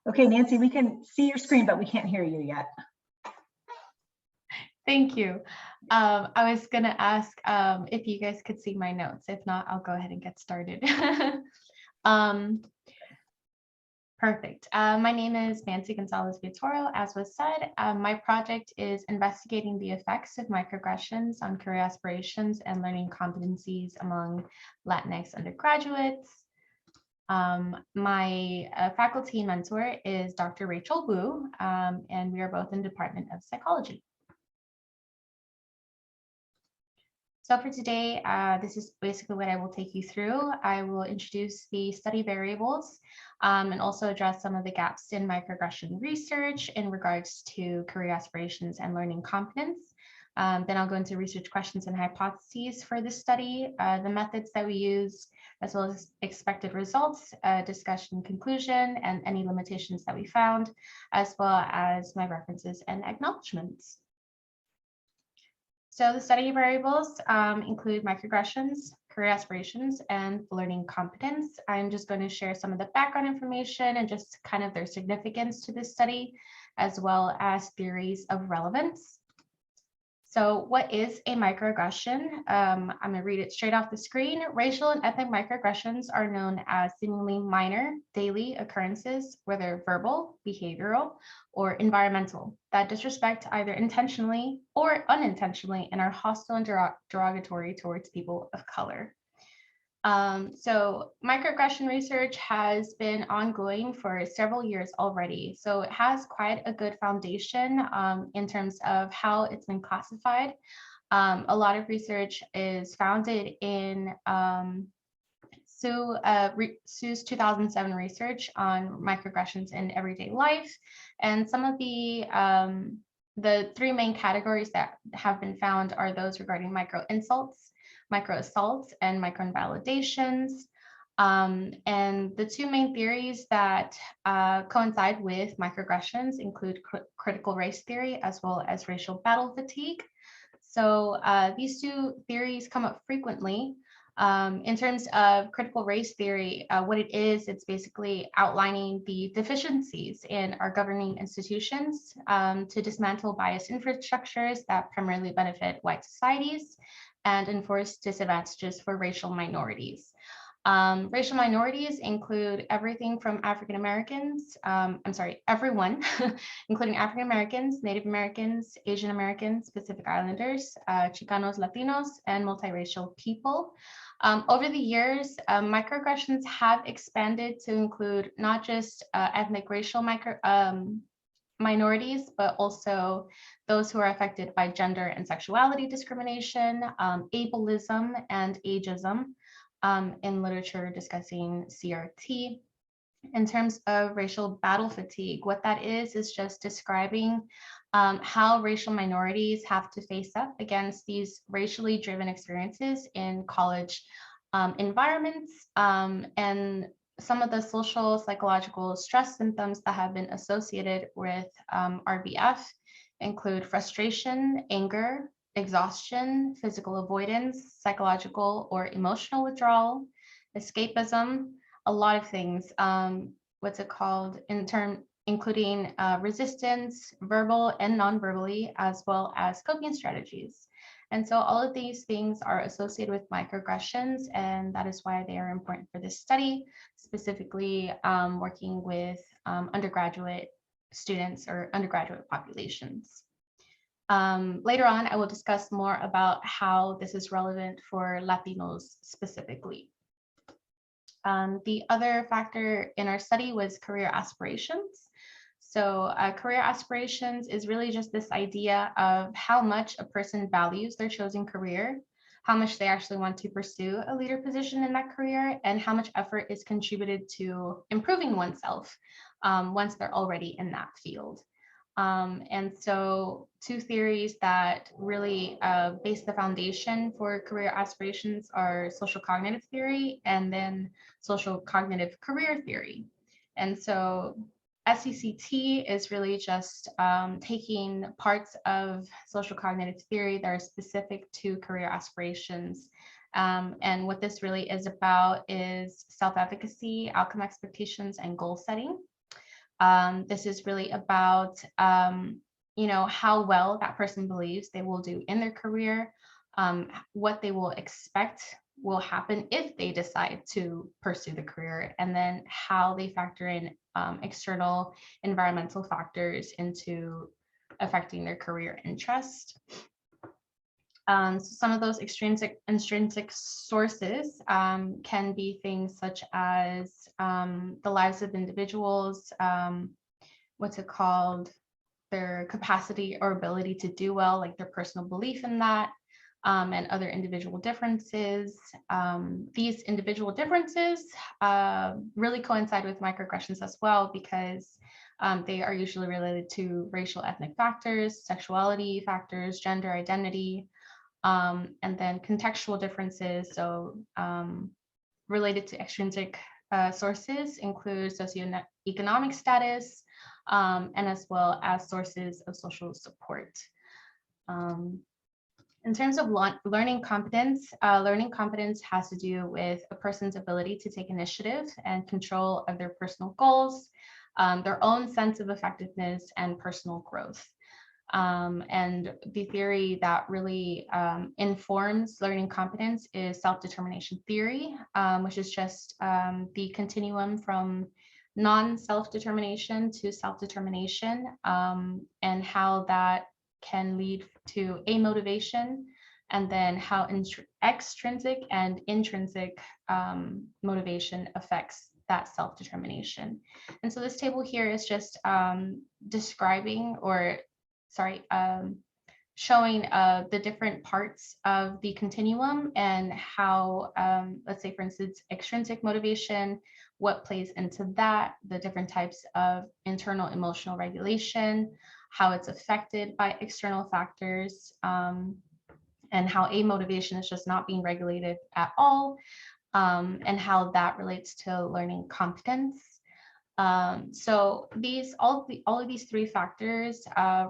Okay, Nancy, we can see your screen, but we can't hear you yet. Thank you. I was going to ask if you guys could see my notes. If not, I'll go ahead and get started. Perfect. My name is Nancy Gonzalez-Villatoro. As was said, my project is investigating the effects of microaggressions on career aspirations and learning competencies among Latinx undergraduates. My faculty mentor is Dr. Rachel Wu, and we are both in the Department of Psychology. So for today, this is basically what I will take you through. I will introduce the study variables and also address some of the gaps in microaggression research in regards to career aspirations and learning competence. Then I'll go into research questions and hypotheses for this study, the methods that we use, as well as expected results, discussion conclusion, and any limitations that we found, as well as my references and acknowledgements. So the study variables include microaggressions, career aspirations, and learning competence. I'm just going to share some of the background information and just kind of their significance to this study, as well as theories of relevance. So what is a microaggression? I'm going to read it straight off the screen. Racial and ethnic microaggressions are known as seemingly minor daily occurrences, whether verbal, behavioral, or environmental, that disrespect either intentionally or unintentionally and are hostile and derogatory towards people of color. So microaggression research has been ongoing for several years already. So it has quite a good foundation in terms of how it's been classified. A lot of research is founded in Sue's 2007 research on microaggressions in everyday life. And some of the three main categories that have been found are those regarding micro insults, micro assaults, and micro invalidations. And the two main theories that coincide with microaggressions include critical race theory as well as racial battle fatigue. So these two theories come up frequently. In terms of critical race theory, what it is, it's basically outlining the deficiencies in our governing institutions to dismantle biased infrastructures that primarily benefit white societies and enforce disadvantages for racial minorities. Racial minorities include everything from African Americans, everyone, including African Americans, Native Americans, Asian Americans, Pacific Islanders, Chicanos, Latinos, and multiracial people. Over the years, microaggressions have expanded to include not just ethnic racial minorities, but also those who are affected by gender and sexuality discrimination, ableism, and ageism, in literature discussing CRT. In terms of racial battle fatigue, what that is just describing how racial minorities have to face up against these racially driven experiences in college environments, and some of the social psychological stress symptoms that have been associated with RBF include frustration, anger, exhaustion, physical avoidance, psychological or emotional withdrawal, escapism, a lot of things. Including resistance, verbal and non-verbally, as well as coping strategies. And so all of these things are associated with microaggressions, and that is why they are important for this study, specifically working with undergraduate students or undergraduate populations. Later on, I will discuss more about how this is relevant for Latinos specifically. The other factor in our study was career aspirations. So career aspirations is really just this idea of how much a person values their chosen career, how much they actually want to pursue a leader position in that career, and how much effort is contributed to improving oneself once they're already in that field. And so two theories that really base the foundation for career aspirations are social cognitive theory and then social cognitive career theory. And so SCCT is really just taking parts of social cognitive theory that are specific to career aspirations. And what this really is about is self-efficacy, outcome expectations, and goal setting. This is really about, how well that person believes they will do in their career, what they will expect will happen if they decide to pursue the career, and then how they factor in external environmental factors into affecting their career interest. So some of those intrinsic sources can be things such as the lives of individuals, their capacity or ability to do well, like their personal belief in that, and other individual differences. These individual differences really coincide with microaggressions as well, because they are usually related to racial ethnic factors, sexuality factors, gender identity, and then contextual differences. So related to extrinsic sources include socioeconomic status, and as well as sources of social support. In terms of learning competence has to do with a person's ability to take initiative and control of their personal goals, their own sense of effectiveness and personal growth. And the theory that really informs learning competence is self-determination theory, which is just the continuum from non-self-determination to self-determination, and how that can lead to amotivation, and then how extrinsic and intrinsic motivation affects that self-determination. And so this table here is just showing the different parts of the continuum and how, let's say, for instance, extrinsic motivation, what plays into that, the different types of internal emotional regulation, how it's affected by external factors, and how amotivation is just not being regulated at all, and how that relates to learning competence. So all of these three factors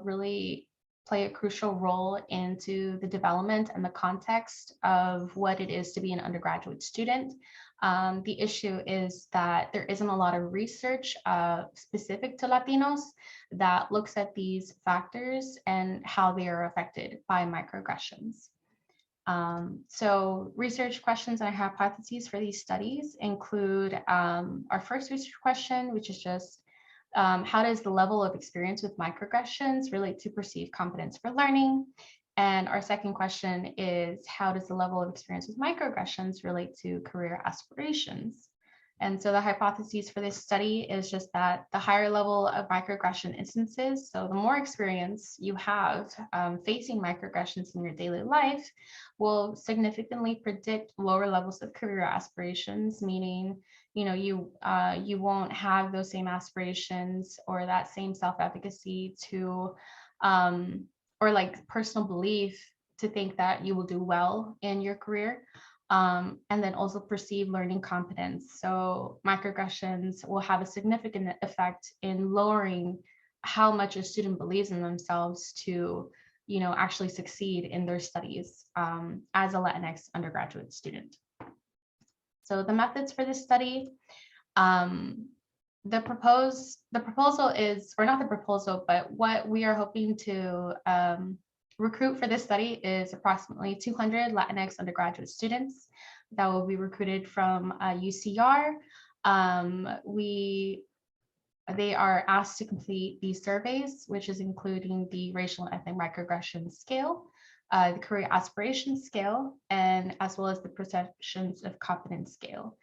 really play a crucial role into the development and the context of what it is to be an undergraduate student. The issue is that there isn't a lot of research specific to Latinos that looks at these factors and how they are affected by microaggressions. So research questions and hypotheses for these studies include our first research question, which is just how does the level of experience with microaggressions relate to perceived competence for learning? And our second question is, how does the level of experience with microaggressions relate to career aspirations? And so the hypotheses for this study is just that the higher level of microaggression instances, so the more experience you have facing microaggressions in your daily life, will significantly predict lower levels of career aspirations, meaning you won't have those same aspirations or that same self-efficacy to or like personal belief to think that you will do well in your career. And then also perceived learning competence. So microaggressions will have a significant effect in lowering how much a student believes in themselves to, actually succeed in their studies as a Latinx undergraduate student. So the methods for this study, the proposal is, or not the proposal, but what we are hoping to recruit for this study is approximately 200 Latinx undergraduate students that will be recruited from UCR. They are asked to complete these surveys, which is including the racial and ethnic microaggression scale, the career aspiration scale, and as well as the perceptions of competence scale.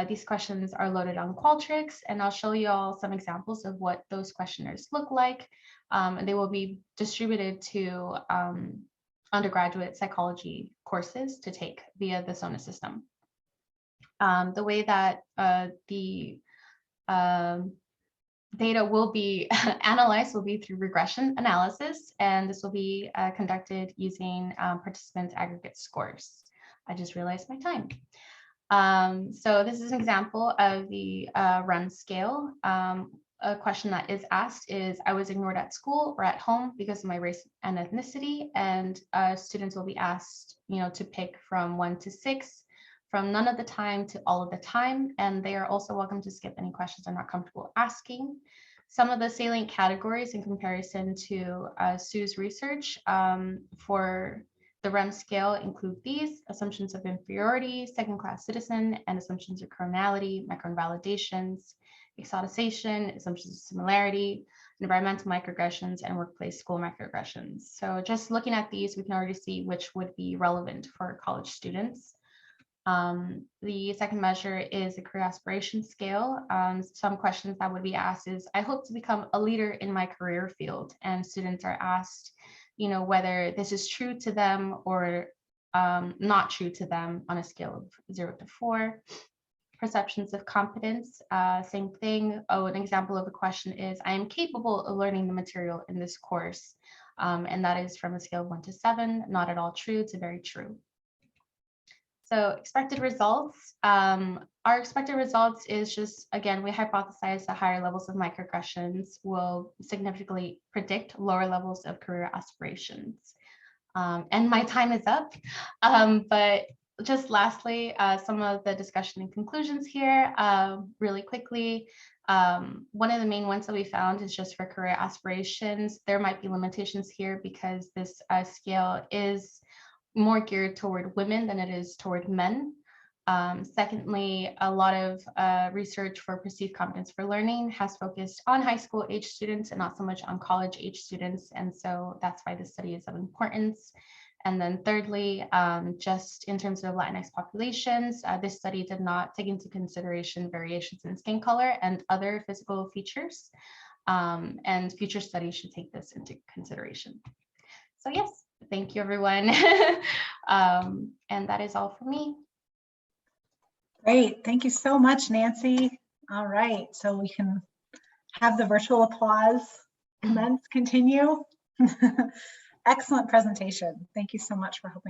These questions are loaded on Qualtrics, and I'll show you all some examples of what those questionnaires look like. And they will be distributed to undergraduate psychology courses to take via the SONA system. The way that the data will be analyzed will be through regression analysis, and this will be conducted using participants' aggregate scores. I just realized my time. So this is an example of the RUN scale. A question that is asked is, I was ignored at school or at home because of my race and ethnicity, and students will be asked, to pick from 1 to 6, from none of the time to all of the time, and they are also welcome to skip any questions they're not comfortable asking. Some of the salient categories in comparison to Sue's research for the REM scale include these: assumptions of inferiority, second-class citizen, and assumptions of criminality, microinvalidations, exoticization, assumptions of similarity, environmental microaggressions, and workplace school microaggressions. So just looking at these, we can already see which would be relevant for college students. The second measure is the career aspiration scale. Some questions that would be asked is, I hope to become a leader in my career field. And students are asked, whether this is true to them or not true to them on a scale of 0 to 4. Perceptions of competence, same thing. An example of a question is, I am capable of learning the material in this course. And that is from a scale of 1 to 7, not at all true to very true. So expected results, our expected results is just, again, we hypothesize that higher levels of microaggressions will significantly predict lower levels of career aspirations. And my time is up, but just lastly, some of the discussion and conclusions here, really quickly. One of the main ones that we found is just for career aspirations. There might be limitations here because this scale is more geared toward women than it is toward men. Secondly, a lot of research for perceived competence for learning has focused on high school age students and not so much on college age students. And so that's why this study is of importance. And then thirdly, just in terms of Latinx populations, this study did not take into consideration variations in skin color and other physical features. And future studies should take this into consideration. So yes. Thank you, everyone. And that is all for me. Great. Thank you so much, Nancy. All right. So we can have the virtual applause continue. Excellent presentation. Thank you so much for helping.